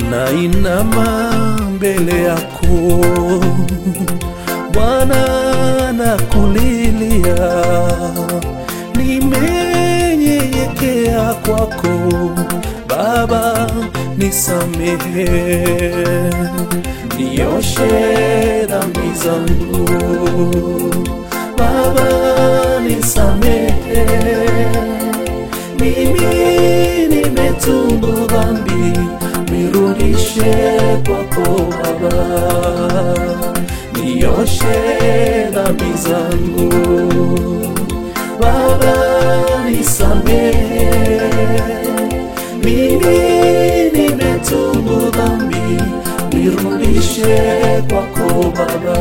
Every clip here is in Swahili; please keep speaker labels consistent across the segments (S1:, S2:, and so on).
S1: Nainama mbele yako Bwana, nakulilia, nimenyenyekea kwako Baba, nisamehe, nioshe dhambi zangu Baba, nisamehe, mimi nimetubu dhambi, nirudishe kwako Baba, nioshe dhambi zangu Baba, nisamehe, mimi nimetubu dhambi, nirudishe kwako Baba.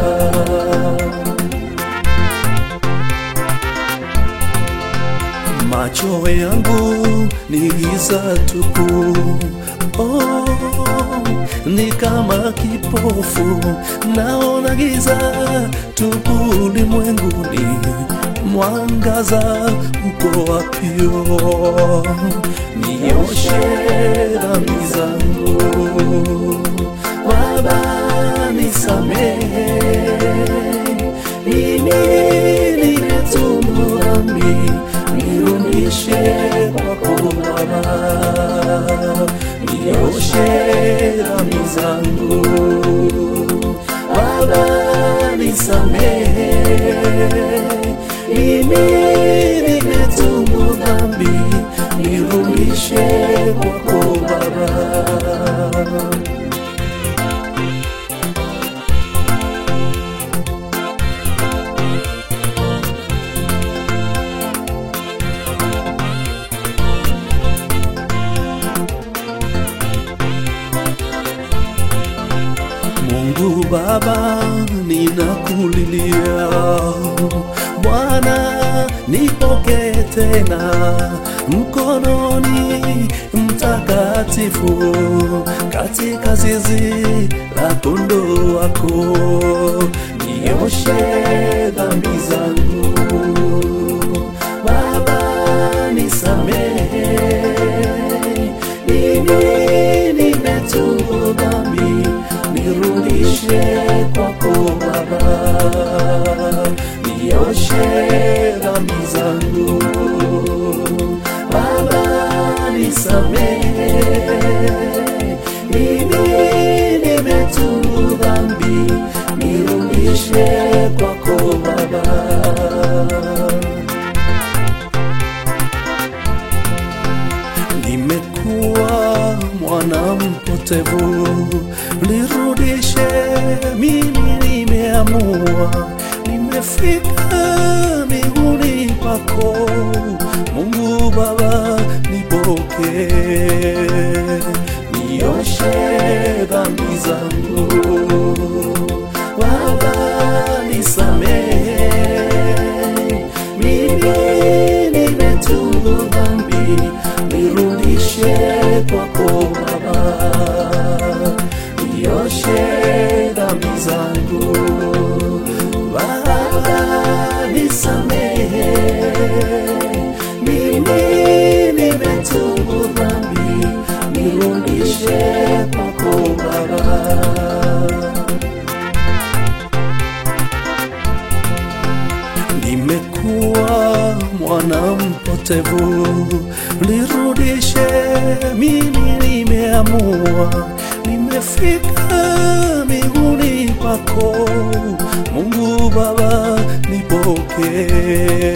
S1: Macho yangu ni giza tupu, ni kama kipofu, naona giza tupu ulimwenguni, mwangaza uko wapio? Nioshe dhambi zangu Baba, nisamehe, mimi nimetubu dhambi, nirudishe kwako Baba, nioshe dhambi zangu Baba, nisamehe, mimi nimetubu dhambi, nirudishe kwako Baba. Mungu Baba, ninakulilia, Bwana, nipokee tena mkononi mtakatifu, katika zizi la kondoo wako, nioshe dhambi zangu Baba, nisamehe, mimi nimetubu dhambi, nirudishe kwako Baba, nioshe dhambi zangu Baba, nisamehe, mimi nimetubu dhambi, nirudishe kwako Baba. Nimekuwa mwana mpotevu, nirudishe, mimi nimeamua, nimefika miguuni pako Mungu Baba, nipokee, nioshe dhambi zangu Baba, nisamehe, mimi nimetubu dhambi, nirudishe kwako Baba, nioshe dhambi zangu Baba, nisamehe, mimi nimetubu dhambi, nirudishe kwako Baba. Nimekuwa mwana mpotevu, nirudishe, mimi nimeamua, nimefika miguuni pako Mungu Baba, nipokee,